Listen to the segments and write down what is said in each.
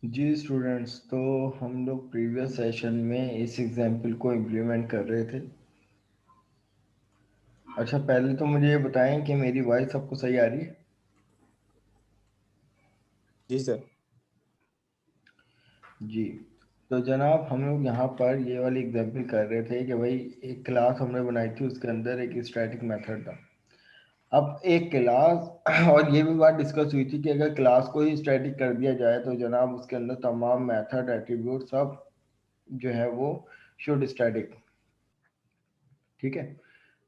जी students, तो हम लोग प्रीवियस सेशन में इस एग्जाम्पल को इम्प्लीमेंट कर रहे थे। अच्छा, पहले तो मुझे ये बताएं कि मेरी वॉइस सबको सही आ रही है? जी सर। जी। तो जनाब, हम लोग यहाँ पर ये वाली एग्जाम्पल कर रहे थे कि भाई एक क्लास हमने बनाई थी, उसके अंदर एक स्टैटिक मेथड था। अब एक क्लास और ये भी बात डिस्कस हुई थी कि अगर क्लास को ही स्टैटिक कर दिया जाए तो जनाब उसके अंदर तमाम मेथड एट्रीब्यूट सब जो है वो शुड स्टैटिक। ठीक है।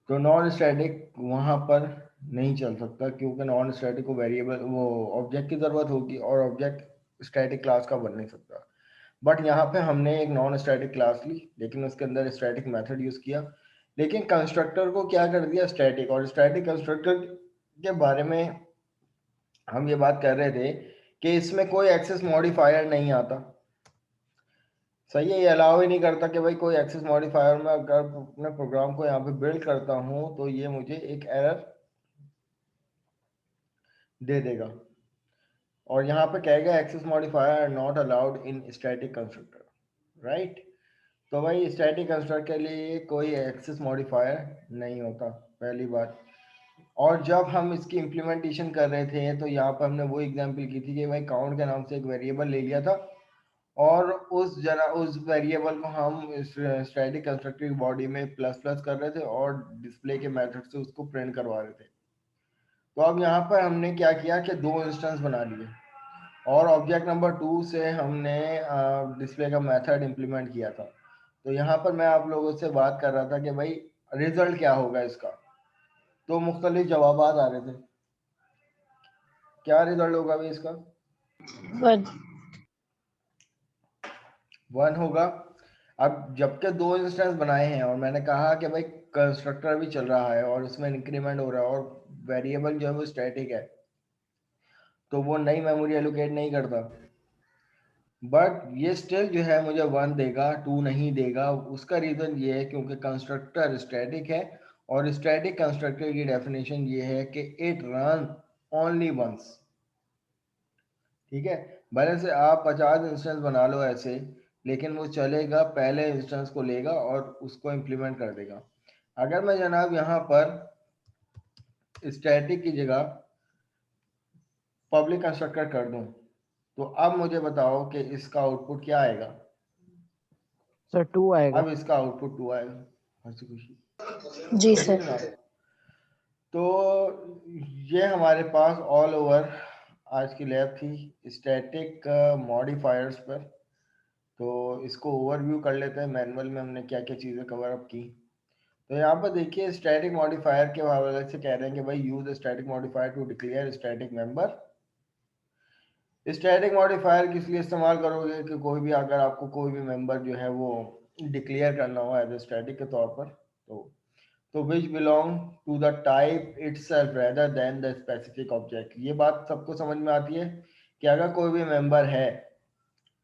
तो नॉन स्टैटिक वहाँ पर नहीं चल सकता, क्योंकि नॉन स्टैटिक को वेरिएबल वो ऑब्जेक्ट की ज़रूरत होगी और ऑब्जेक्ट स्टैटिक क्लास का बन नहीं सकता। बट यहाँ पे हमने एक नॉन स्टैटिक क्लास ली, लेकिन उसके अंदर स्टैटिक मेथड यूज़ किया, लेकिन कंस्ट्रक्टर को क्या कर दिया स्टैटिक। और स्टैटिक कंस्ट्रक्टर के बारे में हम ये बात कर रहे थे कि इसमें कोई एक्सेस मॉडिफायर नहीं आता। सही है, ये अलाउ ही नहीं करता कि भाई कोई एक्सेस मॉडिफायर में अगर अपने प्रोग्राम को यहाँ पे बिल्ड करता हूँ तो ये मुझे एक एरर दे देगा। और यहाँ पे कहेगा access modifier are not allowed in static constructor, right. तो भाई स्टैटिक कंस्ट्रक्टर के लिए कोई एक्सेस मॉडिफायर नहीं होता, पहली बात। और जब हम इसकी इम्प्लीमेंटेशन कर रहे थे तो यहाँ पर हमने वो एग्जांपल की थी कि भाई काउंट के नाम से एक वेरिएबल ले लिया था, और उस वेरिएबल को हम इस स्टैटिक कंस्ट्रक्टर की बॉडी में प्लस प्लस कर रहे थे और डिस्प्ले के मेथड से उसको प्रिंट करवा रहे थे। तो अब यहाँ पर हमने क्या किया कि दो इंस्टेंस बना लिए, और ऑब्जेक्ट नंबर 2 से हमने डिस्प्ले का मेथड इम्प्लीमेंट किया था। तो यहाँ पर मैं आप लोगों से बात कर रहा था कि भाई रिजल्ट क्या होगा इसका। तो मुख्तलिफ जवाब आ रहे थे। क्या रिजल्ट होगा भाई इसका? वन। 1 होगा। अब जबकि दो इंस्टेंस बनाए हैं और मैंने कहा कि भाई कंस्ट्रक्टर भी चल रहा है और उसमें इंक्रीमेंट हो रहा है और वेरिएबल जो है वो स्टैटिक है, तो वो नई मेमोरी एलोकेट नहीं करता। बट ये स्टिल जो है मुझे 1 देगा, 2 नहीं देगा। उसका रीज़न ये है क्योंकि कंस्ट्रक्टर स्टैटिक है, और स्टैटिक कंस्ट्रक्टर की डेफिनेशन ये है कि इट रन ओनली वंस। ठीक है। भले से आप 50 इंस्टेंस बना लो ऐसे, लेकिन वो चलेगा, पहले इंस्टेंस को लेगा और उसको इम्प्लीमेंट कर देगा। अगर मैं जनाब यहाँ पर स्टैटिक की जगह पब्लिक कंस्ट्रक्टर कर दूं, तो अब मुझे बताओ कि इसका आउटपुट क्या आएगा? सर 2 आएगा। अब इसका आउटपुट 2 आएगा। हंसी खुशी। जी ठीक है सर। जनाब। तो ये हमारे पास ऑल ओवर आज की लैब थी स्टैटिक मॉडिफायर्स पर। तो इसको ओवरव्यू कर लेते हैं, मैनुअल में हमने क्या क्या चीज़ें कवर अप की। तो यहाँ पर देखिए स्टैटिक मॉडिफायर के हवाले से कह रहे हैं कि भाई use static modifier to declare static member. Static modifier किस लिए इस्तेमाल करोगे कि कोई भी अगर आपको कोई भी मेंबर जो है वो डिक्लेयर करना हो एज ए स्टैटिक के तौर पर, तो which belong to the type itself rather than the specific object. ये बात सबको समझ में आती है कि अगर कोई भी मेंबर है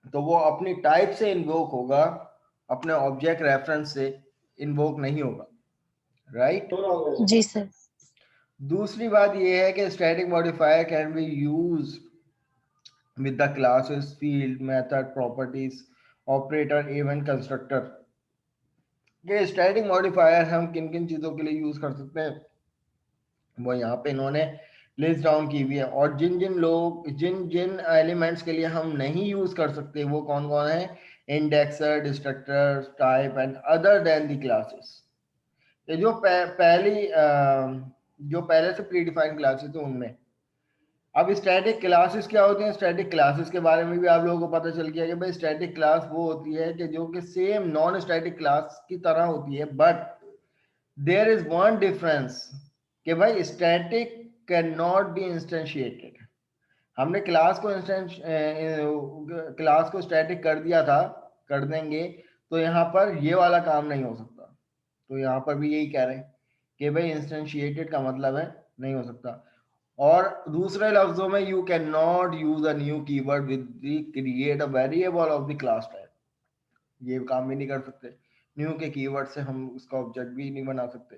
तो वो अपनी टाइप से इन्वोक होगा, अपने ऑब्जेक्ट रेफरेंस से इन्वोक नहीं होगा, राइट। जी सर। दूसरी बात ये है कि static modifier can be use with the classes, field, method, properties, operator, event, constructor। ये स्टैटिक मॉडिफायर हम किन किन चीज़ों के लिए यूज़ कर सकते हैं वो यहाँ पे इन्होंने लिस्ट डाउन की हुई है। और जिन जिन लोग जिन जिन एलिमेंट्स के लिए हम नहीं यूज़ कर सकते वो कौन कौन है? Indexer, destructor, type and other than the classes. ये जो पहली जो पहले से प्री डिफाइंड क्लासेस थे उनमें। अब स्टैटिक क्लासेस क्या होती हैं? स्टैटिक क्लासेस के बारे में भी आप लोगों को पता चल गया कि भाई स्टैटिक क्लास वो होती है कि जो कि सेम नॉन स्टैटिक क्लास की तरह होती है, but there is one difference कि भाई static can not be instantiated. हमने क्लास को स्टैटिक कर दिया था, कर देंगे, तो यहाँ पर ये वाला काम नहीं हो सकता। तो यहाँ पर भी यही कह रहे हैं कि भाई इंस्टेंशिएटेड का मतलब है नहीं हो सकता। और दूसरे लफ्जों में you can not use a new keyword with create a variable of the class type. ये काम भी नहीं कर सकते। न्यू के कीवर्ड से हम उसका ऑब्जेक्ट भी नहीं बना सकते,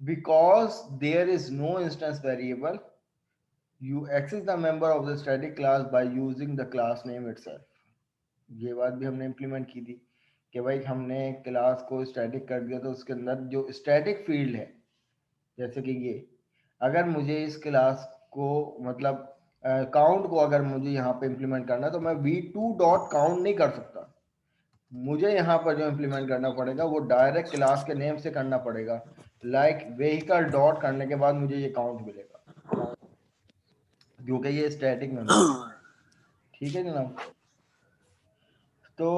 because there is no instance variable you access the member of the static class by using the class name itself. ये बात भी हमने इम्प्लीमेंट की थी कि भाई हमने क्लास को स्टैटिक कर दिया तो उसके अंदर जो स्टैटिक फील्ड है, जैसे कि ये, अगर मुझे इस क्लास को मतलब काउंट को अगर मुझे यहाँ पे इम्प्लीमेंट करना है तो मैं v2 डॉट काउंट नहीं कर सकता। मुझे यहाँ पर जो इम्प्लीमेंट करना पड़ेगा वो डायरेक्ट क्लास के नेम से करना पड़ेगा, लाइक व्हीकल डॉट करने के बाद मुझे ये काउंट मिलेगा क्योंकि ये स्टैटिक मेंबर है। ठीक है जनाब। तो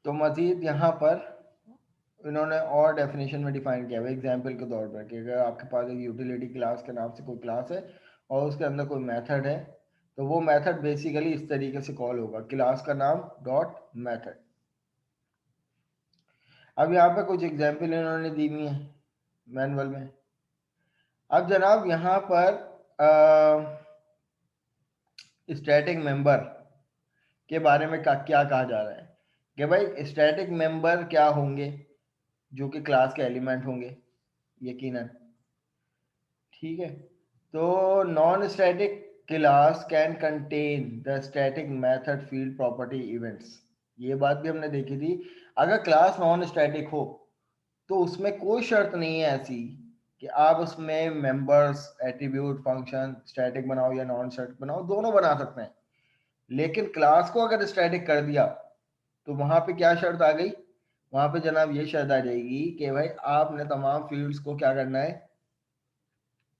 तो मजीद यहाँ पर इन्होंने और डेफिनेशन में डिफाइन किया हुआ एग्जाम्पल के तौर पर कि अगर आपके पास एक यूटिलिटी क्लास के नाम से कोई क्लास है और उसके अंदर कोई मेथड है तो वो मेथड बेसिकली इस तरीके से कॉल होगा, क्लास का नाम डॉट मेथड। अब यहाँ पे कुछ एग्जाम्पल इन्होंने दी हुई है मैनुअल में। अब जनाब यहाँ पर स्टैटिक मेंबर के बारे में क्या कहा जा रहा है कि भाई स्टैटिक मेंबर क्या होंगे, जो कि क्लास के एलिमेंट होंगे यकीनन। ठीक है। तो non static class can contain the static method field property events. ये बात भी हमने देखी थी। अगर क्लास नॉन स्टैटिक हो तो उसमें कोई शर्त नहीं है ऐसी कि आप उसमें मेंबर्स एट्रीब्यूट फंक्शन स्टैटिक बनाओ या नॉन स्टैटिक बनाओ, दोनों बना सकते हैं। लेकिन क्लास को अगर स्टैटिक कर दिया तो वहां पे क्या शर्त आ गई, वहां पे जनाब ये शर्त आ जाएगी कि भाई आपने तमाम फील्ड्स को क्या करना है,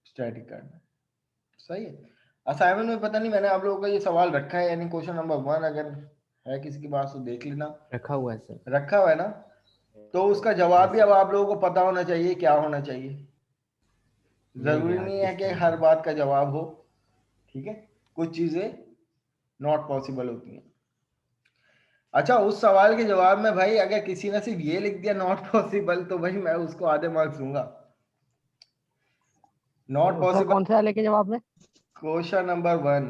स्टैटिक करना है। सही है। असाइनमेंट में पता नहीं मैंने आप लोगों का ये सवाल रखा है यानी क्वेश्चन नंबर 1 अगर है किसी की बात तो देख लेना। रखा हुआ है सर। रखा हुआ है ना, तो उसका जवाब भी यस अब आप लोगों को पता होना चाहिए क्या होना चाहिए। मिल जरूरी गया नहीं है किस कि टाइम हर पे। बात का जवाब हो। ठीक है, कुछ चीजें नॉट पॉसिबल होती हैं। अच्छा, उस सवाल के जवाब में भाई अगर किसी ने सिर्फ ये लिख दिया नॉट पॉसिबल तो भाई मैं उसको आधे मार्क्स दूंगा। नॉट तो सर पॉसिबल कौन से वाले के जवाब में? क्वेश्चन नंबर 1,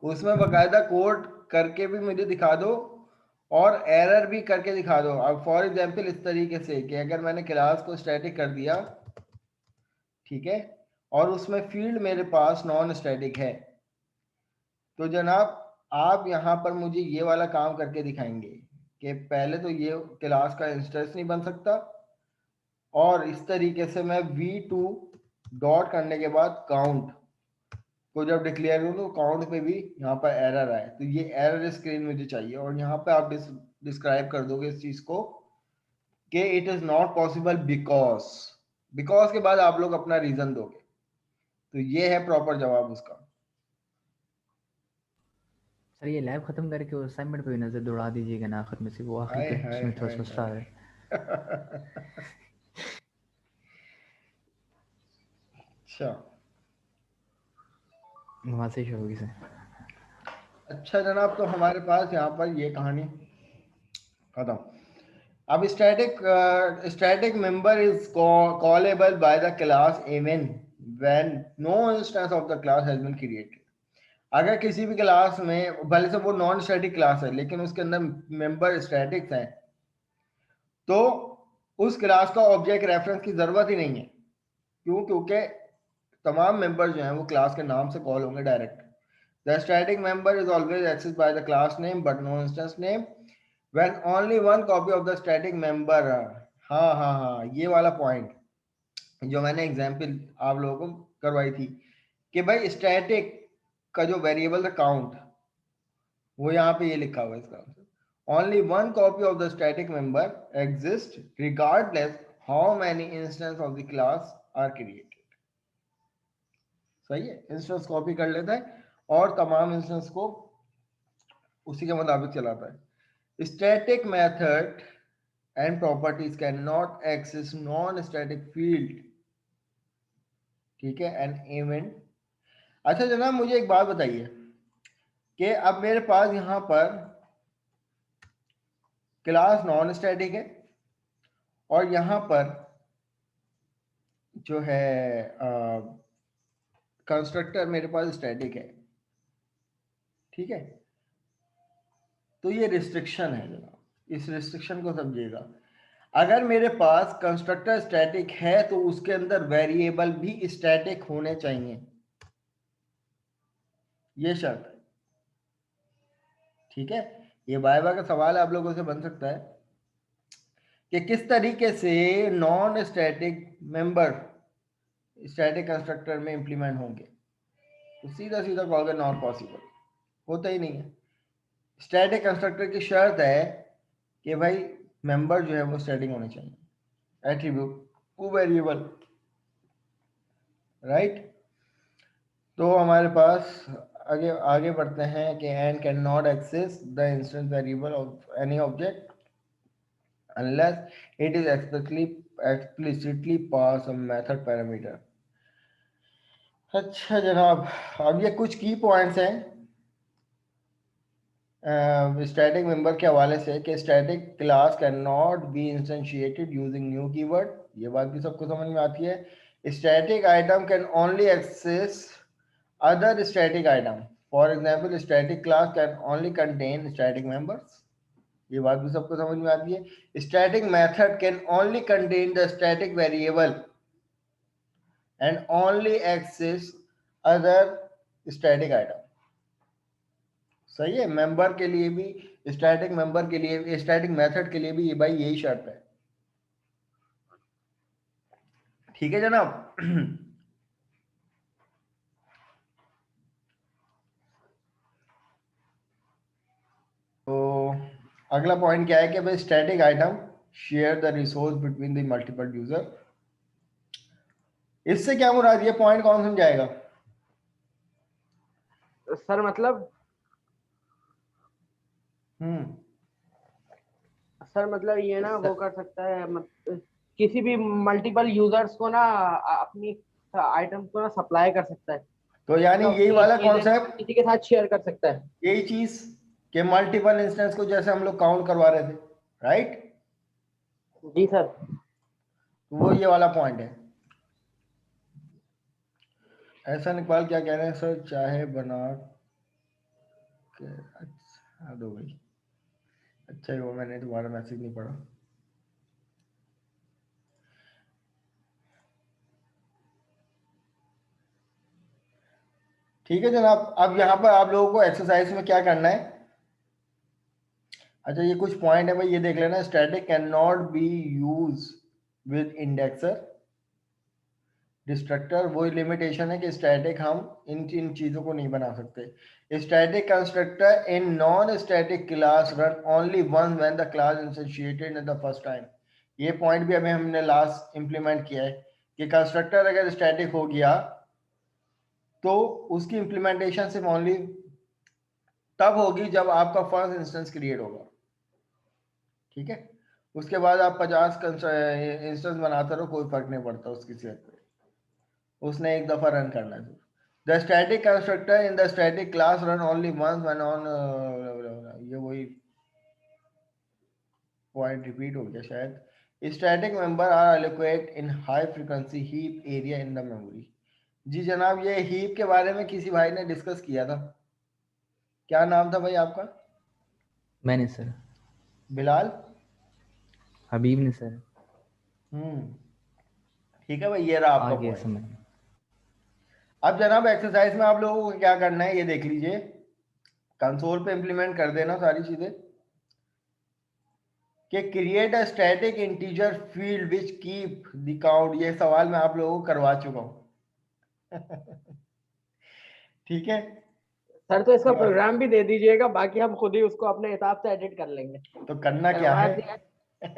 उसमें बकायदा कोड करके भी मुझे दिखा दो और एरर भी करके दिखा दो। अब फॉर एग्जांपल इस तरीके से कि अगर मैंने क्लास को स्टैटिक कर दिया, ठीक है, और उसमें फील्ड मेरे पास नॉन स्टैटिक है, तो जनाब आप यहाँ पर मुझे ये वाला काम करके दिखाएंगे कि पहले तो ये क्लास का इंस्टेंस नहीं बन सकता और इस तरीके से मैं v2 डॉट करने के बाद काउंट को जब डिक्लेयर करूँ तो काउंट पे भी यहाँ पर एरर आए, तो ये एरर स्क्रीन मुझे चाहिए और यहाँ पे आप डिस्क्राइब कर दोगे इस चीज को कि it is not possible because, because के बाद आप लोग अपना रीजन दोगे। तो ये है प्रॉपर जवाब उसका। सर ये लैब खत्म करके वो असाइनमेंट पे भी नजर दौड़ा दीजिएगा ना, आखिर में से वो आखिरी हाय पे हाय उसमें थोड़ा हाय सस्ता हाय। है। अच्छा वहां से शुरू होगी सर। अच्छा जनाब, तो हमारे पास यहाँ पर ये कहानी खत्म। अब static member is callable by the class even when no instance of the class has been created. अगर किसी भी क्लास में भले से वो नॉन स्टैटिक क्लास है लेकिन उसके अंदर मेंबर स्टैटिक्स हैं तो उस क्लास का ऑब्जेक्ट रेफरेंस की जरूरत ही नहीं है। क्यों? क्योंकि तमाम मेंबर जो हैं वो क्लास के नाम से कॉल होंगे direct. The static member is always access by the class name but no instance name when only one copy of the static member. हाँ हाँ हाँ, ये वाला पॉइंट जो मैंने एग्जांपल आप लोगों को करवाई थी कि भाई स्टैटिक का जो वेरिएबल था काउंट, वो यहाँ पे ये लिखा हुआ है इसका answer. Only one copy of the static member exist regardless how many instance of the class are created. सही है, इंस्टेंस कॉपी कर लेता है और तमाम इंस्टेंस को उसी के मुताबिक चलाता है। Static method and properties can not access non static field. ठीक है, एंड इवेंट। अच्छा जनाब, मुझे एक बात बताइए कि अब मेरे पास यहाँ पर क्लास नॉन स्टैटिक है और यहाँ पर जो है कंस्ट्रक्टर मेरे पास स्टैटिक है। ठीक है, तो ये रिस्ट्रिक्शन है जनाब, इस रिस्ट्रिक्शन को समझिएगा। अगर मेरे पास कंस्ट्रक्टर स्टैटिक है तो उसके अंदर वेरिएबल भी स्टैटिक होने चाहिए, ये शर्त है। ठीक है, ये वाइवा का सवाल आप लोगों से बन सकता है कि किस तरीके से non static member static constructor में इंप्लीमेंट होंगे, तो सीधा सीधा कहोगे नॉट पॉसिबल, होता ही नहीं है। स्टैटिक कंस्ट्रक्टर की शर्त है कि भाई मेंबर जो है वो स्टैटिक होने चाहिए, एट्रीब्यूट वो वेरिएबल, राइट। तो हमारे पास आगे आगे बढ़ते हैं कि and can not access the instance variable of any object unless it is explicitly pass a method parameter। अच्छा जनाब, अब ये कुछ की पॉइंट्स हैं स्टैटिक मेंबर के हवाले से कि static class can not be instantiated using new keyword, ये बात भी सबको समझ में आती है। Static item can only access other static item, for example static class can only contain static members, ये बात भी सबको समझ में आती है। Static method can only contain the static variable and only access other static item. सही है, मेंबर के लिए भी, स्टैटिक मेंबर के लिए, स्टैटिक मेथड के लिए भी ये भाई यही शर्त है। ठीक है जनाब। तो अगला पॉइंट क्या है कि भाई static item share the resource between the multiple user. इससे क्या मुराद, ये पॉइंट कौन समझाएगा? सर मतलब सर मतलब ये ना वो कर सकता है, किसी भी मल्टीपल यूजर्स को ना अपनी आइटम को ना सप्लाई कर सकता है, तो यानी मतलब यही अपनी वाला चीजें कॉन्सेप्ट, किसी के साथ शेयर कर सकता है। यही चीज के मल्टीपल इंस्टेंस को जैसे हम लोग काउंट करवा रहे थे, राइट। जी सर। तो वो ये वाला पॉइंट है। ऐसा इकबाल क्या कह रहे हैं सर, चाहे बना के, अच्छा दो भाई, अच्छा ही वो मैंने तुम्हारा मैसेज नहीं पढ़ा। ठीक है जनाब, अब यहाँ पर आप लोगों को एक्सरसाइज में क्या करना है, अच्छा ये कुछ पॉइंट है भाई, ये देख लेना। Static can not B use with indexer destructor, वो लिमिटेशन है कि स्टैटिक हम इन चीज़ों को नहीं बना सकते। Static constructor in non static class run only one when the class instantiated in the first time. ये पॉइंट भी अभी हमने लास्ट इंप्लीमेंट किया है कि कंस्ट्रक्टर अगर स्टैटिक हो गया तो उसकी इंप्लीमेंटेशन सिर्फ ओनली तब होगी जब आपका फर्स्ट इंस्टेंस क्रिएट होगा। ठीक है, उसके बाद आप 50 इंस्टेंस बनाते रहो, कोई फर्क नहीं पड़ता उसकी सेहत पे, उसने एक दफा रन करना है। The static constructor in the static class run only once when on, ये वही पॉइंट रिपीट हो गया शायद। Static member are allocate in high frequency heap area in the memory. जी जनाब, ये हीप के बारे में किसी भाई ने डिस्कस किया था, क्या नाम था भाई आपका? मैंने सर। बिलाल? हबीब ने सर। ठीक है भाई, ये रहा आ आपका गया पॉइंट। समझ। अब जनाब एक्सरसाइज में आप लोगों को क्या करना है, ये देख लीजिए, कंसोल पे इंप्लीमेंट कर देना सारी चीजें कि create a static integer field which keep the count. ये सवाल मैं आप लोगों को करवा चुका हूं। ठीक है, सर तो इसका प्रोग्राम भी दे दीजिएगा, बाकी हम खुद ही उसको अपने हिसाब से एडिट कर लेंगे। तो करना क्या करवा है? दिया,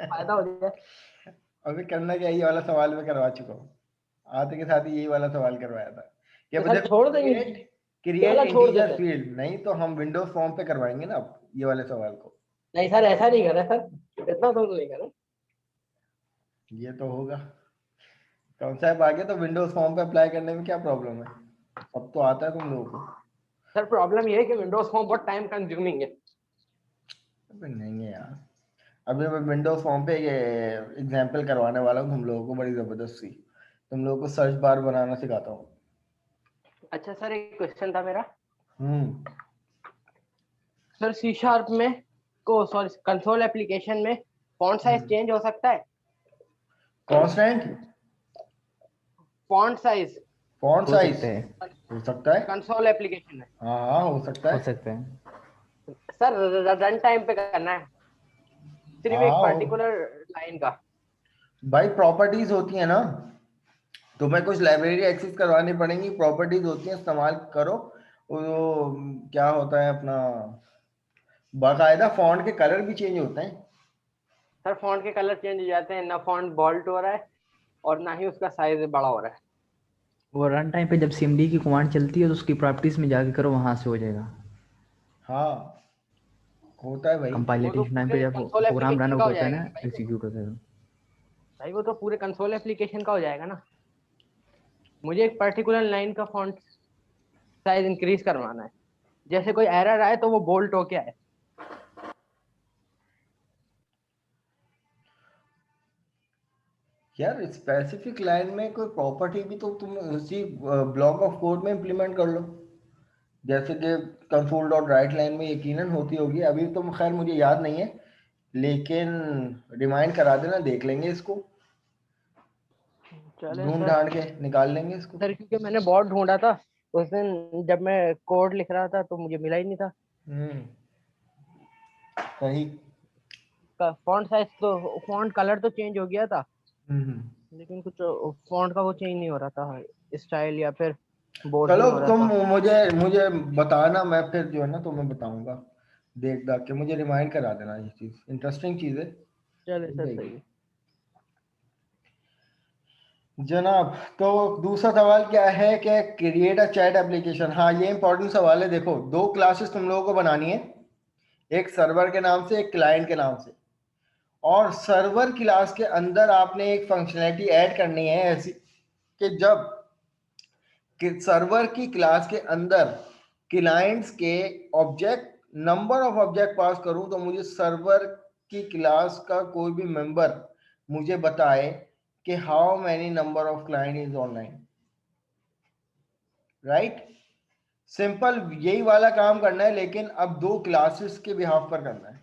फायदा हो जाए। अभी करना क्या, ये वाला सवाल मैं करवा चुका हूँ, आते के साथ ही यही वाला सवाल करवाया था कि तो सर देखो छोड़ देंगे, क्रिएट ये क्रिएट वाला छोड़ इंटीजर देते हैं। फील्ड, नहीं तो हम विंडोज फॉर्म पे करवाएंगे ना अब ये वाले सवाल को। नहीं सर ऐसा नहीं कर रहा सर, इतना तो नहीं कर रहा। ये तो होगा, कॉन्सेप्ट आ गया तो विंडोज फॉर्म पे अप्लाई करने में क्या प्रॉब्लम है, सब तो आता है तुम लोगों को। सर प्रॉब्लम ये है कि विंडोज फॉर्म बहुत टाइम कंज्यूमिंग है। अबे नहीं है यार, अभी मैं विंडोज फॉर्म पे ये एग्जाम्पल करवाने वाला हूँ तुम लोगों को, बड़ी जबरदस्त सी, तुम लोगों को सर्च बार बनाना सिखाता हूँ। अच्छा सर एक क्वेश्चन था मेरा। हम्म सर सी शार्प में इसको सॉरी कंसोल एप्लीकेशन में फॉन्ट साइज चेंज हो सकता है? कांस्टेंट फॉन्ट साइज फॉन्ट हो साइज सकता है, हो सकता है। कंसोल एप्लीकेशन में। हाँ हाँ हो सकता हो है। सकता है। सर रन टाइम पे करना है, सिर्फ एक हाँ पर्टिकुलर लाइन का। भाई प्रॉपर्टीज होती है ना, तुम्हें कुछ लाइब्रेरी एक्सेस करवानी पड़ेंगी, प्रॉपर्टीज होती हैं, इस्तेमाल करो। वो क्या होता है अपना, बाकायदा फॉन्ट के कलर भी चेंज होते हैं। सर फॉन्ट के कलर चेंज हो जाते हैं, ना फॉन्ट बोल्ड हो रहा है और ना ही उसका साइज बड़ा हो रहा है। वो रन टाइम पे जब CMD की कमांड चलती है तो उसकी प्रॉपर्टीज में जाके करो, वहां से हो जाएगा। हाँ होता है भाई। वो तो कंपाइलेशन टाइम पे पूरे जब console program run application out का हो होता है जाएगा ना, ना भाई? एग्जीक्यूट होता है। भाई वो तो पूरे कंसोल एप्लीकेशन का हो जाएगा ना। मुझे एक पर्टिकुलर लाइन का फॉन्ट साइज इंक्रीज करवाना है, जैसे कोई एरर आए तो वो बोल्ड होके आए। यार स्पेसिफिक लाइन में कोई प्रॉपर्टी भी तो तुम उसी ब्लॉक ऑफ कोड में इम्प्लीमेंट कर लो, जैसे कि कंसोल डॉट राइट लाइन में यकीनन होती होगी, अभी तो खैर मुझे याद नहीं है, लेकिन रिमाइंड करा देना, देख लेंगे इसको, चले ढूंढ सर। ढांड के निकाल लेंगे इसको। सर क्योंकि मैंने बहुत ढूंढा था उस दिन जब मैं कोड लिख रहा था, तो मुझे मिला ही नहीं था। हम्म सही। फॉन्ट साइज तो फॉन्ट कलर तो चेंज हो गया था, हम्म। लेकिन कुछ फॉन्ट का वो चेंज नहीं हो रहा था, स्टाइल या फिर बोर्डिंग चलो हो रहा तुम था। मुझे मुझे बताना, मैं फिर जो है ना तुम्हें बताऊंगा, देख दाख के मुझे रिमाइंड करा देना, ये चीज इंटरेस्टिंग चीज है, चले हो सर जाएगी सही है। जनाब। तो दूसरा सवाल क्या है कि क्रिएट अ चैट एप्लीकेशन। हाँ ये इंपॉर्टेंट सवाल है। देखो दो क्लासेस तुम लोगों को बनानी है, एक सर्वर के नाम से, एक क्लाइंट के नाम से, और सर्वर क्लास के अंदर आपने एक फंक्शनैलिटी ऐड करनी है ऐसी कि जब कि सर्वर की क्लास के अंदर क्लाइंट्स के ऑब्जेक्ट, नंबर ऑफ ऑब्जेक्ट पास करूं तो मुझे सर्वर की क्लास का कोई भी मेंबर मुझे बताए कि how many number of client is online, right. Simple यही वाला काम करना है, लेकिन अब दो क्लासेस के बिहाफ पर करना है।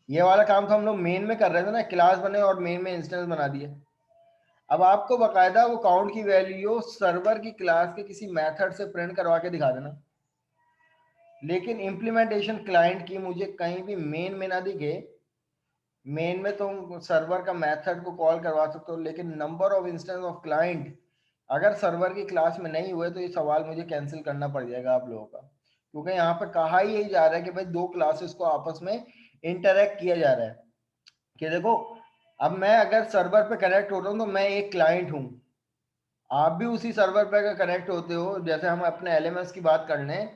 ये वाला काम तो हम लोग मेन में कर रहे थे ना, क्लास बने और मेन में इंस्टेंस बना दिए। अब आपको बकायदा वो काउंट की वैल्यू सर्वर की क्लास के किसी मेथड से प्रिंट करवा के दिखा देना, लेकिन इम्प्लीमेंटेशन क्लाइंट की मुझे कहीं भी मेन में ना दिखे। मेन में तुम सर्वर का मेथड को कॉल करवा सकते हो, लेकिन number of instance of client अगर सर्वर की क्लास में नहीं हुए तो ये सवाल मुझे कैंसिल करना पड़ जाएगा आप लोगों का, क्योंकि यहाँ पर कहा ही यही जा रहा है कि भाई दो क्लासेस को आपस में इंटरेक्ट किया जा रहा है। कि देखो अब मैं अगर सर्वर पे कनेक्ट होता हूँ तो मैं एक क्लाइंट हूँ, आप भी उसी सर्वर पे अगर कनेक्ट होते हो, जैसे हम अपने एलएमएस की बात कर लें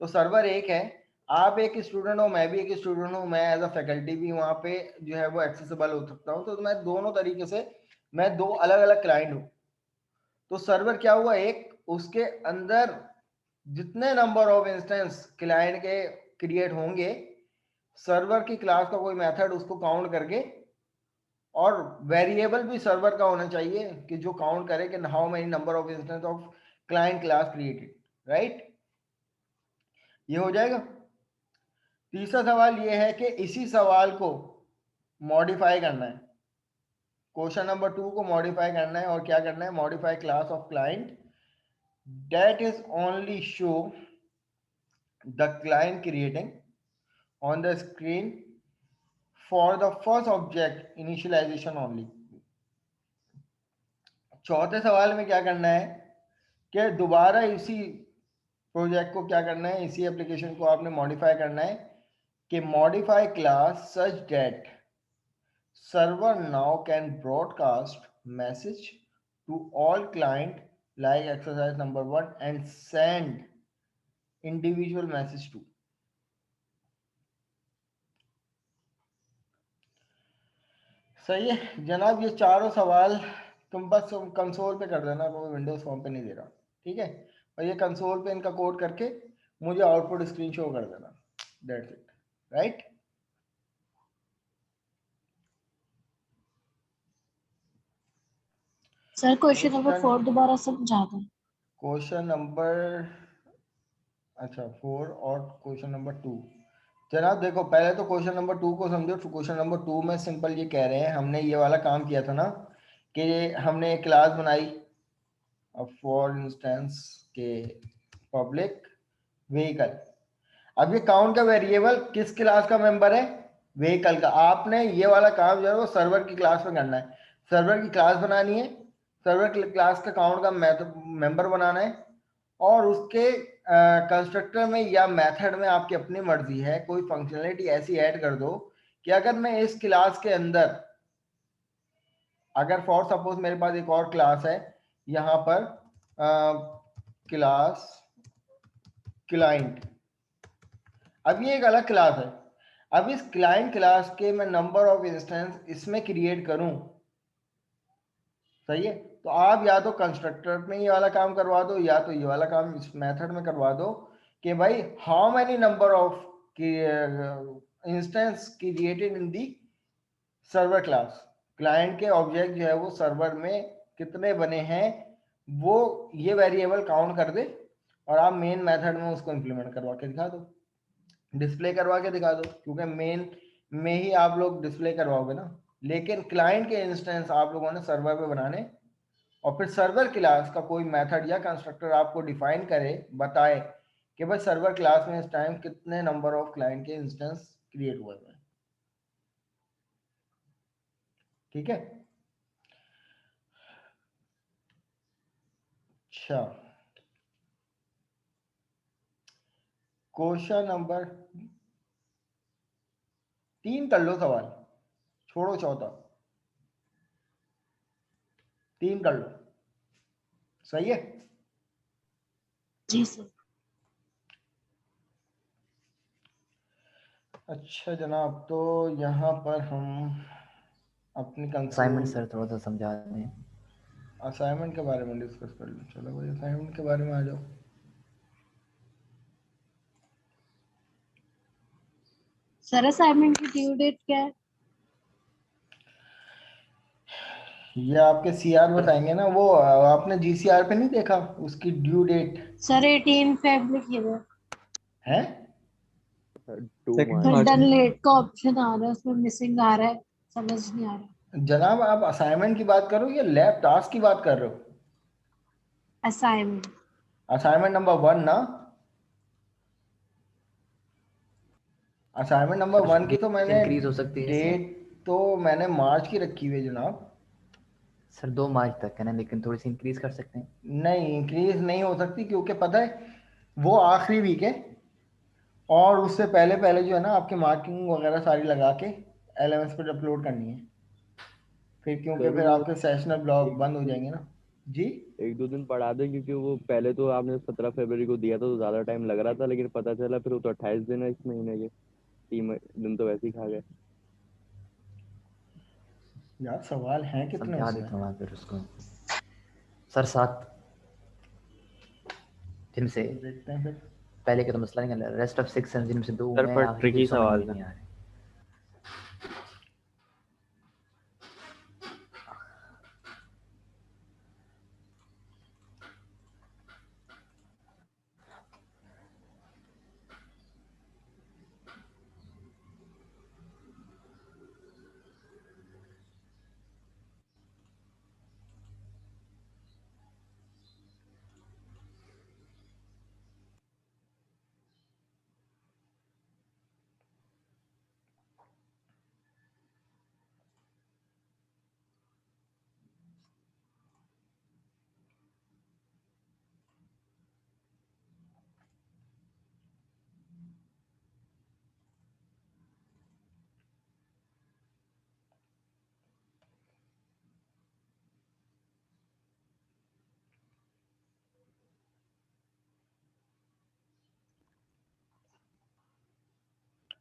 तो सर्वर एक है, आप एक स्टूडेंट हो, मैं भी एक स्टूडेंट हूँ, मैं एज अ फैकल्टी भी वहाँ पे जो है वो एक्सेसिबल हो सकता हूँ, तो मैं दोनों तरीके से, मैं दो अलग अलग क्लाइंट हूँ। तो सर्वर क्या हुआ, एक, उसके अंदर जितने नंबर ऑफ इंस्टेंस क्लाइंट के क्रिएट होंगे, सर्वर की क्लास का कोई मेथड उसको काउंट करके, और वेरिएबल भी सर्वर का होना चाहिए कि जो काउंट करे कि how many number of instance of client class created, right. ये हो जाएगा। तीसरा सवाल ये है कि इसी सवाल को मॉडिफाई करना है, क्वेश्चन नंबर 2 को मॉडिफाई करना है, और क्या करना है, modify class of client that is only show the client creating on the screen for the first object initialization only. चौथे सवाल में क्या करना है कि दोबारा इसी प्रोजेक्ट को क्या करना है, इसी एप्लीकेशन को आपने मॉडिफाई करना है कि modify class such that server now can broadcast message to all client like exercise number 1 and send individual message to. सही है जनाब, ये चारों सवाल तुम बस कंसोल पे कर देना, कोई विंडोज फॉर्म पे नहीं दे रहा, ठीक है। और ये कंसोल पे इनका कोड करके मुझे आउटपुट स्क्रीन शो कर देना, that's it, right. Sir question number 4 दोबारा समझा दें। क्वेश्चन नंबर, अच्छा 4 और क्वेश्चन नंबर 2, जनाब देखो, पहले तो क्वेश्चन नंबर 2 को समझो। क्वेश्चन नंबर 2 में सिंपल ये कह रहे हैं, हमने ये वाला काम किया था ना कि हमने एक क्लास बनाई, फॉर इंस्टेंस के पब्लिक व्हीकल। अब ये काउंट का वेरिएबल किस क्लास का मेंबर है? व्हीकल का। आपने ये वाला काम जो है वो सर्वर की क्लास में करना है। सर्वर की क्लास बनानी है, सर्वर की क्लास का काउंट का मेंबर बनाना है, और उसके कंस्ट्रक्टर में या मेथड में आपकी अपनी मर्जी है, कोई फंक्शनलिटी ऐसी ऐड कर दो कि अगर मैं इस क्लास के अंदर, अगर फॉर सपोज मेरे पास एक और क्लास है यहाँ पर, क्लास क्लाइंट, अब ये एक अलग क्लास है। अब इस क्लाइंट क्लास के मैं नंबर ऑफ इंस्टेंस इसमें क्रिएट करूं, सही है, तो आप या तो कंस्ट्रक्टर में ये वाला काम करवा दो, या तो ये वाला काम इस मेथड में करवा दो कि भाई how many number of instance created in the server class. Client के ऑब्जेक्ट जो है वो सर्वर में कितने बने हैं, वो ये वेरिएबल काउंट कर दे, और आप मेन मेथड में उसको इंप्लीमेंट करवा के दिखा दो, डिस्प्ले करवा के दिखा दो, क्योंकि मेन में ही आप लोग डिस्प्ले करवाओगे ना। लेकिन क्लाइंट के इंस्टेंस आप लोगों ने सर्वर पे बनाने, और फिर सर्वर क्लास का कोई मेथड या कंस्ट्रक्टर आपको डिफाइन करे, बताए कि भाई सर्वर क्लास में इस टाइम कितने नंबर ऑफ क्लाइंट के इंस्टेंस क्रिएट हुए हैं। ठीक है, अच्छा क्वेश्चन नंबर 3 कर लो सवाल, छोड़ो चौथा, 3 कर लो, सही है। जी सर। अच्छा जनाब, तो यहाँ पर हम अपनी असाइनमेंट कंसोल सर थोड़ा सा समझा दें। असाइनमेंट के बारे में डिस्कस कर लो। चलो भाई असाइनमेंट के बारे में आ जाओ। सर असाइनमेंट की ड्यू डेट क्या है? ये आपके सीआर बताएंगे ना, वो आपने जीसीआर पे नहीं देखा उसकी ड्यू डेट सर 18 फेब लिखी है, है? 2 सेकंड मार्च मार्च डन में। लेट का ऑप्शन आ रहा है, उसमें मिसिंग आ रहा है, समझ नहीं आ रहा। जनाब आप असाइनमेंट की बात करो या लैब टास्क की बात कर रहे हो? असाइनमेंट। असाइनमेंट नंबर 1 ना? असाइनमेंट नंबर 1 की तो मैंने इंक्रीज हो सकती है इसमें। डेट तो मैंने मार्च की रखी हुई है जनाब। सर 2 मार्च तक है ना, लेकिन थोड़ी सी इंक्रीज कर सकते हैं। नहीं, इंक्रीज नहीं हो सकती, क्योंकि पता है वो आखिरी वीक है, और उससे पहले पहले जो है ना आपकी मार्किंग वगैरह सारी लगा के एलएमएस पर अपलोड करनी है फिर, क्योंकि करूँ फिर मैं आपके सेशनल ब्लॉग बंद हो एक जाएंगे ना। जी 1-2 दिन बढ़ा दें, क्योंकि वो पहले तो आपने 17 फरवरी को दिया था तो ज़्यादा टाइम लग रहा था, लेकिन पता चला फिर वो तो 28 दिन है इस महीने के। 3 दिन तो वैसे ही खा गए। यार सवाल हैं कितने समझा उसमें? देता हूँ फिर उसको। सर 7 जिनसे चलो देखते हैं फिर। पहले का तो मसला नहीं है, रेस्ट ऑफ 6 हैं जिनमें से 2 सर में पर आखिरी ट्रिकी कुछ समझ सवाल में था। नहीं आ रहे।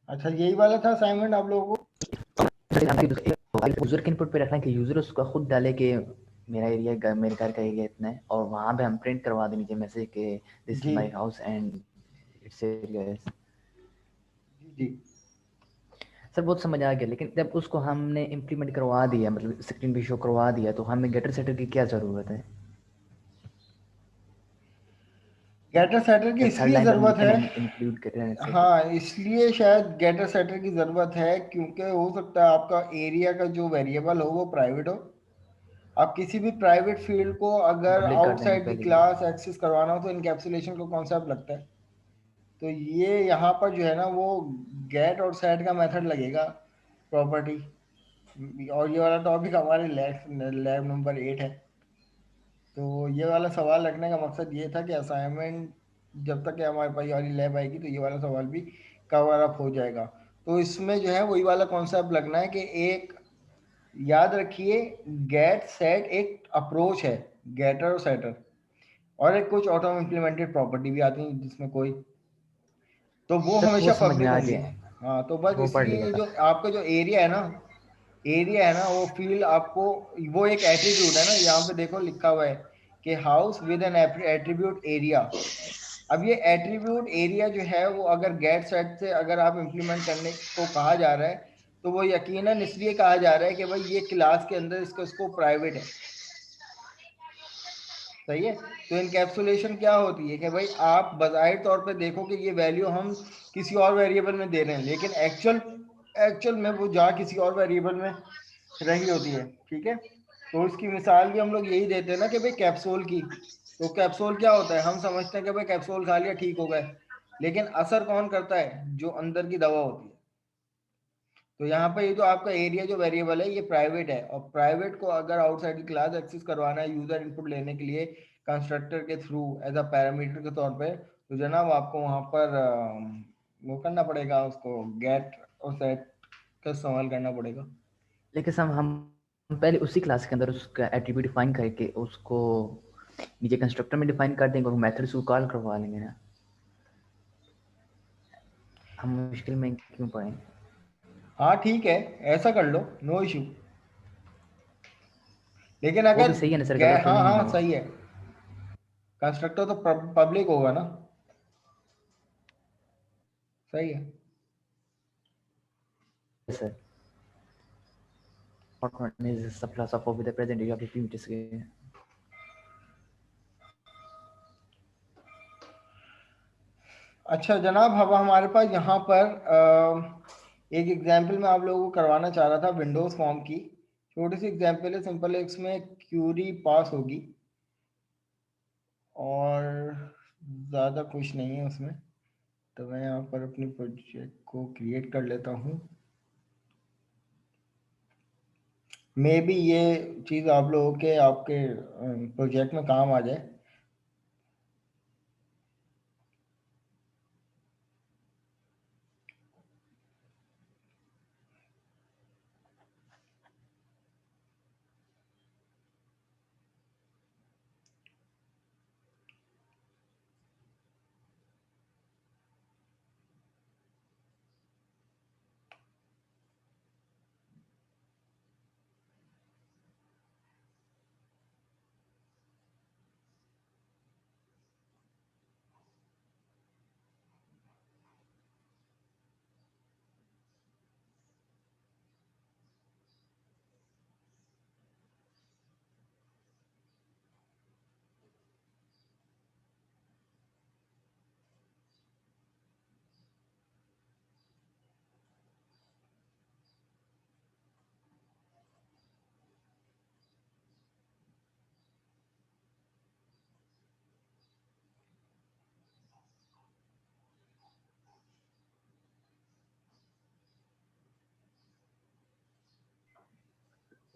अच्छा यही वाला था असाइनमेंट आप लोगों को? यूजर के इनपुट पे रखना है कि यूजर उसका खुद डाले कि मेरा एरिया, मेरे घर का एरिया इतना है, और वहाँ पे हम प्रिंट करवा दें नीचे मैसेज के दिस इज जी my house and it's area. जी सर बहुत समझ आ गया, लेकिन जब उसको हमने इम्प्लीमेंट करवा दिया, मतलब स्क्रीन पे शो करवा दिया, तो हमें गेटर सेटर की क्या ज़रूरत है? गेटर सेटर की थर्ड इसलिए लाइन जरूरत है, इंक्लूड कर रहे हैं etc. हाँ इसलिए शायद गेटर सेटर की जरूरत है क्योंकि हो सकता है आपका एरिया का जो वेरिएबल हो वो प्राइवेट हो। आप किसी भी प्राइवेट फील्ड को अगर पब्लिक कर देंगे आउटसाइड द पहले ही। क्लास एक्सेस करवाना हो तो इनकैप्सुलेशन का कॉन्सेप्ट लगता है। तो ये यहाँ पर जो है ना वो गेट और सेट का मेथड लगेगा प्रॉपर्टी। और ये वाला टॉपिक हमारे लैब नंबर 8 है। तो ये वाला सवाल रखने का मकसद ये था कि असाइनमेंट जब तक कि हमारे पास ये वाली लैब आएगी तो ये वाला सवाल भी कवर अप हो जाएगा। तो इसमें जो है वही वाला कॉन्सेप्ट लगना है कि एक याद रखिए गेट सेट एक अप्रोच है, गेटर और सेटर, और एक कुछ ऑटो इम्प्लीमेंटेड प्रॉपर्टी भी आती है जिसमें कोई, तो वो बस वो हमेशा समझ में पब्लिक आ होंगे। गया, हाँ तो बस वो पढ़ लिया इसलिए था। जो आपका जो एरिया है ना वो फील्ड आपको, वो एक एट्रीब्यूट है ना, यहाँ पे देखो लिखा हुआ है कि house with N attribute area. अब ये एट्रीब्यूट एरिया जो है वो अगर गेट सेट से अगर आप इम्प्लीमेंट करने को कहा जा रहा है तो वो यकीनन इसलिए कहा जा रहा है कि भाई ये क्लास के अंदर इसका स्कोप प्राइवेट है। सही है। तो इनकैप्सुलेशन क्या होती है कि भाई आप बज़ाहिर तौर पे देखो कि ये वैल्यू हम किसी और वेरिएबल में दे रहे हैं, लेकिन एक्चुअल में वो जा किसी और वेरिएबल में रही होती है। ठीक है। तो इसकी मिसाल भी हम लोग यही देते हैं ना कि भाई कैप्सूल की। तो कैप्सूल क्या होता है, हम समझते हैं कि भाई कैप्सूल खा लिया ठीक हो गए, लेकिन असर कौन करता है, जो अंदर की दवा होती है। तो यहाँ पर ये जो आपका एरिया जो वेरिएबल है ये प्राइवेट है, और प्राइवेट को अगर आउटसाइड की क्लास एक्सेस करवाना है यूजर इनपुट लेने के लिए कंस्ट्रक्टर के थ्रू एज अ पैरामीटर के तौर पे, तो जनाब आपको वहाँ पर वो करना पड़ेगा, उसको गेट और सेट का इस्तेमाल करना पड़ेगा। लेकिन हम पहले उसी क्लास के अंदर उसका एट्रीब्यूट डिफाइन करके उसको नीचे कंस्ट्रक्टर में डिफाइन कर देंगे और मेथड्स को कॉल करवा लेंगे ना, हम मुश्किल में क्यों पड़े। हाँ ठीक है, ऐसा कर लो, नो इशू। लेकिन वो अगर भी सही है ना सर, गलत तो हाँ नहीं है हाँ ना वो। सही है, कंस्ट्रक्टर तो पब्लिक होगा ना। सही है। Sir what is the philosophy with the present area of the primitive scale? अच्छा जनाब, अब हमारे पास यहाँ पर एक एग्जाम्पल मैं आप लोगों को करवाना चाह रहा था विंडोज फॉर्म की। छोटी सी एग्जाम्पल है, सिंपल है, इसमें क्यूरी पास होगी और ज़्यादा कुछ नहीं है उसमें। तो मैं यहाँ पर अपनी प्रोजेक्ट को क्रिएट कर लेता हूँ। मे बी ये चीज़ आप लोगों के आपके प्रोजेक्ट में काम आ जाए।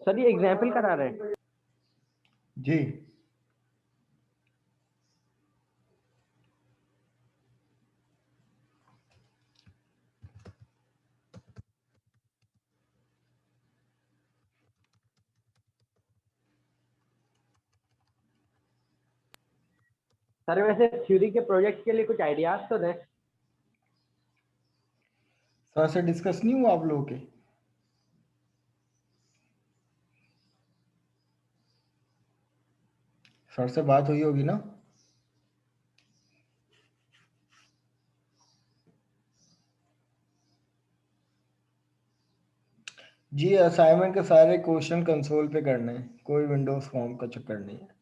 सर ये एग्जाम्पल करा रहे हैं। जी सर वैसे थ्योरी के प्रोजेक्ट के लिए कुछ आइडियाज तो दें। सर से डिस्कस नहीं हुआ आप लोगों के? सर से बात हुई होगी ना? जी असाइनमेंट के सारे क्वेश्चन कंसोल पे करने हैं, कोई विंडोज फॉर्म का चक्कर नहीं है।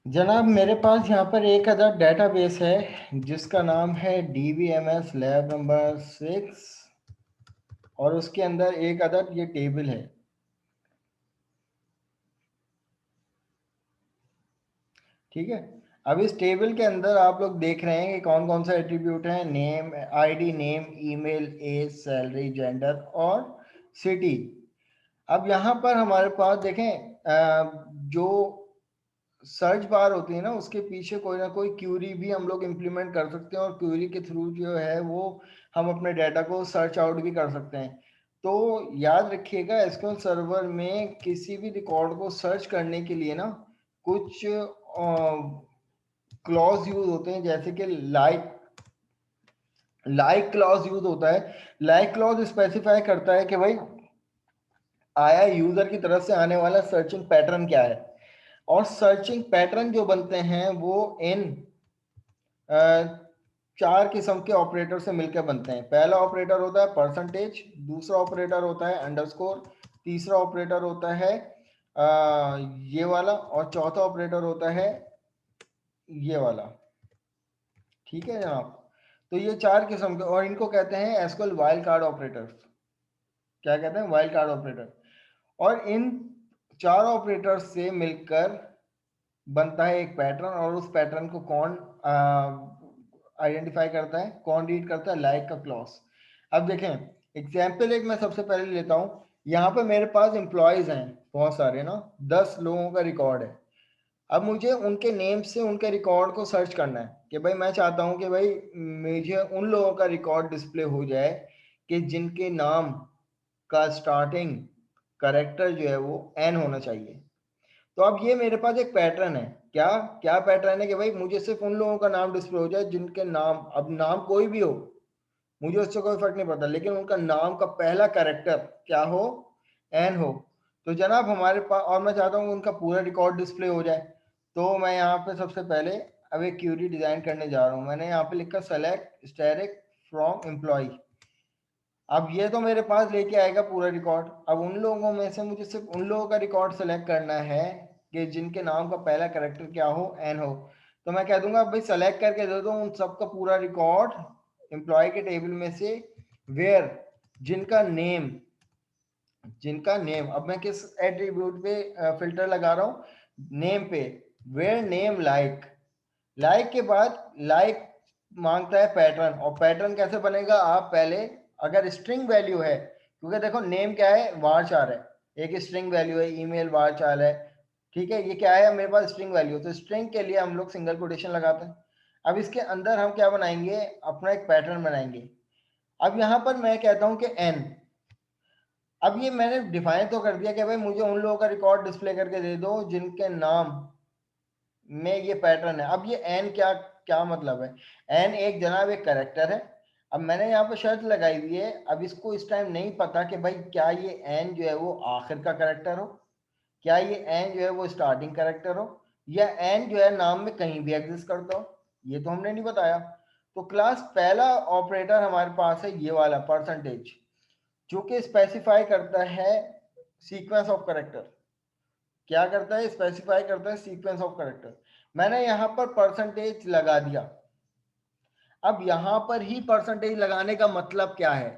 जनाब मेरे पास यहाँ पर एक अदर डेटाबेस है जिसका नाम है DBMS लैब नंबर 6 और उसके अंदर एक अदर ये टेबल है। ठीक है, अब इस टेबल के अंदर आप लोग देख रहे हैं कि कौन कौन सा एट्रीब्यूट है, name, ID, name, email, age, salary, gender और सिटी। अब यहाँ पर हमारे पास देखें जो सर्च बार होती है ना उसके पीछे कोई ना कोई क्यूरी भी हम लोग इम्प्लीमेंट कर सकते हैं और क्यूरी के थ्रू जो है वो हम अपने डाटा को सर्च आउट भी कर सकते हैं। तो याद रखिएगा एसक्यूएल सर्वर में किसी भी रिकॉर्ड को सर्च करने के लिए ना कुछ क्लॉज यूज होते हैं, जैसे कि लाइक क्लॉज यूज होता है। लाइक क्लॉज स्पेसिफाई करता है कि भाई आया यूजर की तरफ से आने वाला सर्चिंग पैटर्न क्या है, और सर्चिंग पैटर्न जो बनते हैं वो इन चार किस्म के ऑपरेटर से मिलकर बनते हैं। पहला ऑपरेटर होता है परसेंटेज, दूसरा ऑपरेटर होता है अंडरस्कोर, तीसरा ऑपरेटर होता है ये वाला, और चौथा ऑपरेटर होता है ये वाला। ठीक है जनाब, तो ये चार किस्म के, और इनको कहते हैं एसक्यूएल वाइल्ड कार्ड ऑपरेटर्स। क्या कहते हैं? Wild card operator. और इन चार ऑपरेटर्स से मिलकर बनता है एक पैटर्न, और उस पैटर्न को कौन आइडेंटिफाई करता है, कौन रीड करता है? लाइक का क्लॉज। अब देखें एग्जाम्पल एक मैं सबसे पहले लेता हूं। यहाँ पे मेरे पास एम्प्लॉयज हैं बहुत सारे ना, 10 लोगों का रिकॉर्ड है। अब मुझे उनके नेम से उनके रिकॉर्ड को सर्च करना है कि भाई मैं चाहता हूं कि भाई मुझे उन लोगों का रिकॉर्ड डिस्प्ले हो जाए कि जिनके नाम का स्टार्टिंग करेक्टर जो है वो एन होना चाहिए। तो अब ये मेरे पास एक पैटर्न है। क्या क्या पैटर्न है कि भाई मुझे सिर्फ उन लोगों का नाम डिस्प्ले हो जाए जिनके नाम, अब नाम कोई भी हो मुझे उससे कोई फर्क नहीं पड़ता, लेकिन उनका नाम का पहला कैरेक्टर क्या हो? एन हो। तो जनाब हमारे पास, और मैं चाहता हूँ उनका पूरा रिकॉर्ड डिस्प्ले हो जाए, तो मैं यहाँ पे सबसे पहले अब एक क्यूरी डिजाइन करने जा रहा हूँ। मैंने यहाँ पे लिखा सेलेक्ट स्टैटिक फ्रॉम एम्प्लॉय। अब ये तो मेरे पास लेके आएगा पूरा रिकॉर्ड। अब उन लोगों में से मुझे सिर्फ उन लोगों का रिकॉर्ड सेलेक्ट करना है कि जिनके नाम का पहला कैरेक्टर क्या हो? एन हो। तो मैं कह दूंगा भाई सेलेक्ट करके दे दो उन सबका पूरा रिकॉर्ड एम्प्लॉय के टेबल में से, वेयर जिनका नेम, अब मैं किस एट्रीब्यूट पे फिल्टर लगा रहा हूँ? नेम पे। वेयर नेम लाइक के बाद लाइक मांगता है पैटर्न, और पैटर्न कैसे बनेगा? आप पहले अगर स्ट्रिंग वैल्यू है, क्योंकि देखो नेम क्या है? varchar है, एक स्ट्रिंग वैल्यू है, ईमेल varchar है। ठीक है, ये क्या है? मेरे पास स्ट्रिंग वैल्यू, तो स्ट्रिंग के लिए हम लोग सिंगल कोटेशन लगाते हैं। अब इसके अंदर हम क्या बनाएंगे? अपना एक पैटर्न बनाएंगे। अब यहाँ पर मैं कहता हूँ कि एन। अब ये मैंने डिफाइन तो कर दिया कि भाई मुझे उन लोगों का रिकॉर्ड डिस्प्ले करके दे दो जिनके नाम में ये पैटर्न है। अब ये एन क्या क्या मतलब है? एन एक जनाब एक करेक्टर है। अब मैंने यहाँ पे शर्त लगाई हुई है, अब इसको इस टाइम नहीं पता कि भाई क्या ये एन जो है वो आखिर का करेक्टर हो, क्या ये एन जो है वो स्टार्टिंग करेक्टर हो, या एन जो है नाम में कहीं भी एग्जिस्ट करता हो, ये तो हमने नहीं बताया। तो क्लास पहला ऑपरेटर हमारे पास है ये वाला परसेंटेज, जो कि स्पेसिफाई करता है सीक्वेंस ऑफ करेक्टर। क्या करता है? स्पेसिफाई करता है सीक्वेंस ऑफ करेक्टर। मैंने यहां पर परसेंटेज लगा दिया। अब यहां पर ही परसेंटेज लगाने का मतलब क्या है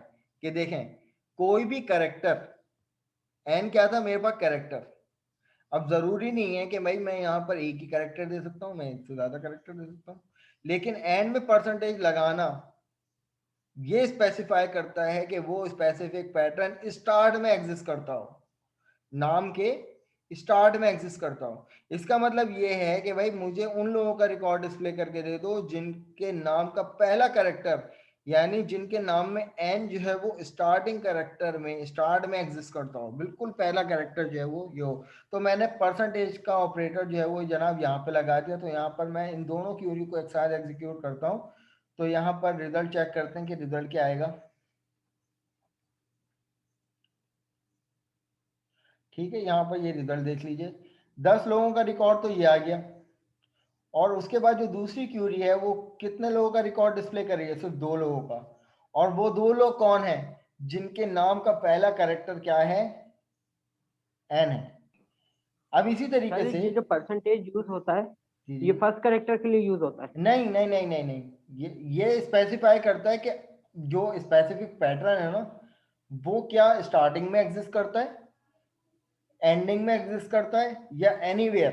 कि देखें कोई भी करेक्टर, एन क्या था मेरे पास? करेक्टर। अब जरूरी नहीं है कि भाई मैं यहाँ पर एक ही करेक्टर दे सकता हूँ, मैं एक से ज्यादा करेक्टर दे सकता हूँ, लेकिन एन में परसेंटेज लगाना ये स्पेसिफाई करता है कि वो स्पेसिफिक पैटर्न स्टार्ट में एग्जिस्ट करता हो, नाम के स्टार्ट में एग्जिस्ट करता हो। इसका मतलब ये है कि भाई मुझे उन लोगों का रिकॉर्ड डिस्प्ले करके दे दो जिनके नाम का पहला कैरेक्टर, यानी जिनके नाम में एन जो है वो स्टार्टिंग कैरेक्टर में स्टार्ट में एग्जिस्ट करता हो, बिल्कुल पहला कैरेक्टर जो है वो ये हो। तो मैंने परसेंटेज का ऑपरेटर जो है वो जनाब यहाँ पे लगा दिया। तो यहाँ पर मैं इन दोनों क्यूरी को एक साथ एग्जीक्यूट करता हूँ। तो यहाँ पर रिजल्ट चेक करते हैं कि रिजल्ट क्या आएगा। ठीक है, यहाँ पर ये रिजल्ट देख लीजिए, 10 लोगों का रिकॉर्ड तो ये आ गया, और उसके बाद जो दूसरी क्यूरी है वो कितने लोगों का रिकॉर्ड डिस्प्ले कर रही है? सिर्फ 2 लोगों का। और वो 2 लोग कौन है? जिनके नाम का पहला कैरेक्टर क्या है? एन है। अब इसी तरीके सर से ये जो परसेंटेज यूज होता है जी जी। ये फर्स्ट कैरेक्टर के लिए यूज होता है। नहीं नहीं नहीं नहीं नहीं, ये स्पेसिफाई करता है कि जो स्पेसिफिक पैटर्न है ना, वो क्या स्टार्टिंग में एग्जिस्ट करता है, एंडिंग में एग्जिस्ट करता है, या एनीवेयर।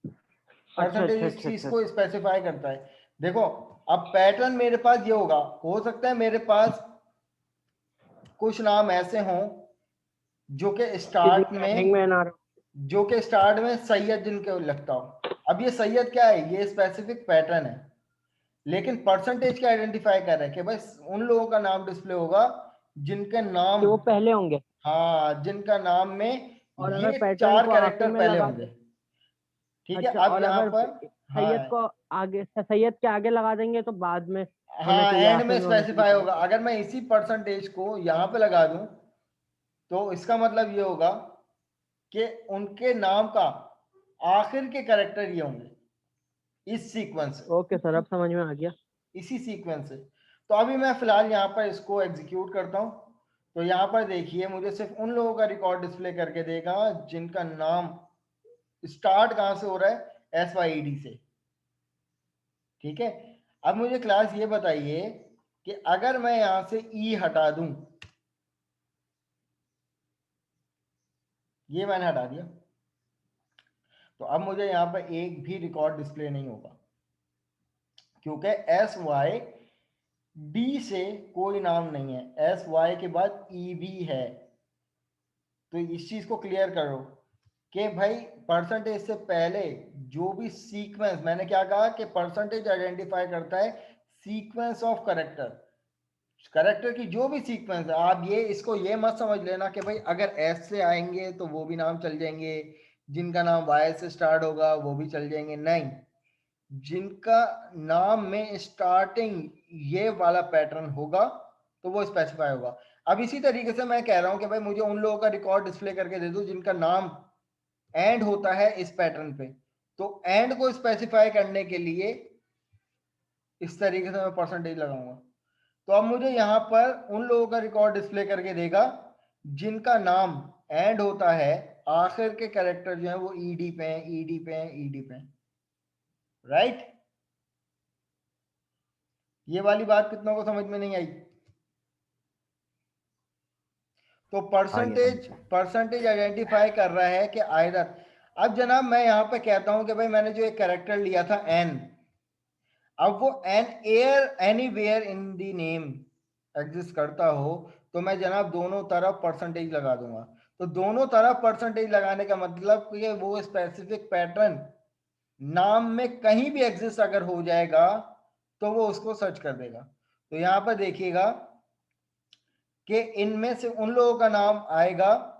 अच्छा परसेंटेज अच्छा इस अच्छा चीज अच्छा। को स्पेसिफाई करता है। देखो अब पैटर्न मेरे पास ये होगा, हो सकता है मेरे पास कुछ नाम ऐसे हों जो कि स्टार्ट एंडिंग में, में ना रहा। जो कि स्टार्ट में सैयद जिनके लगता हो। अब ये सैयद क्या है, ये स्पेसिफिक पैटर्न है, लेकिन परसेंटेज क्या आइडेंटिफाई कर रहा है कि बस उन लोगों का नाम डिस्प्ले होगा जिनके नाम, कि वो पहले होंगे, हाँ, जिनका नाम में और अगर ये पैटर्न 4 को आखिर कैरेक्टर में पहले लगा होंगे। दे। ठीक है, अच्छा, अब और यहाँ अगर पर, हाँ सैयद को आगे, सैयद के आगे लगा देंगे तो बाद में होना हाँ चाहिए, एंड आखिर में में होना चाहिए स्पेसिफाई तो होगा। अगर मैं इसी परसेंटेज को यहाँ पे लगा दूं तो इसका मतलब ये होगा कि उनके नाम का आखिर के कैरेक्टर ये होंगे इस सीक्वेंस से, ओके सर, अब समझ में आ गया। इसी सीक्वेंस से। तो अभी मैं फिलहाल यहाँ पर इसको एग्जीक्यूट करता हूँ। तो यहाँ पर देखिए मुझे सिर्फ उन लोगों का रिकॉर्ड डिस्प्ले करके देगा जिनका नाम स्टार्ट कहाँ से हो रहा है, SYED से। ठीक है, अब मुझे क्लास ये बताइए कि अगर मैं यहाँ से E हटा दूं, ये मैंने हटा दिया, तो अब मुझे यहाँ पर एक भी रिकॉर्ड डिस्प्ले नहीं होगा, क्योंकि SYD से कोई नाम नहीं है, SY के बाद E भी है। तो इस चीज को क्लियर करो कि भाई परसेंटेज से पहले जो भी सीक्वेंस, मैंने क्या कहा कि परसेंटेज आइडेंटिफाई करता है सीक्वेंस ऑफ करेक्टर, करेक्टर की जो भी सीक्वेंस है। आप ये इसको ये मत समझ लेना कि भाई अगर S से आएंगे तो वो भी नाम चल जाएंगे, जिनका नाम Y से स्टार्ट होगा वो भी चल जाएंगे, नहीं, जिनका नाम में स्टार्टिंग ये वाला पैटर्न होगा तो वो स्पेसिफाई होगा। अब इसी तरीके से मैं कह रहा हूं कि भाई मुझे उन लोगों का रिकॉर्ड डिस्प्ले करके दे दो जिनका नाम एंड होता है इस पैटर्न पे। तो एंड को स्पेसिफाई करने के लिए इस तरीके से मैं परसेंटेज लगाऊंगा। तो अब मुझे यहां पर उन लोगों का रिकॉर्ड डिस्प्ले करके देगा जिनका नाम एंड होता है, आखिर के कैरेक्टर जो है वो ईडी पे हैं, ईडी पे हैं, ईडी पे हैं। राइट, ये वाली बात कितनों को समझ में नहीं आई? तो परसेंटेज आइडेंटिफाई कर रहा है कि आइदर, अब जनाब मैं यहां पे कहता हूं कि भाई मैंने जो एक कैरेक्टर लिया था एन, अब वो N uh anywhere in the name exist करता हो तो मैं जनाब दोनों तरफ परसेंटेज लगा दूंगा। तो दोनों तरफ परसेंटेज लगाने का मतलब कि वो स्पेसिफिक पैटर्न नाम में कहीं भी एग्जिस्ट अगर हो जाएगा तो वो उसको सर्च कर देगा। तो यहां पर देखिएगा कि इनमें से उन लोगों का नाम आएगा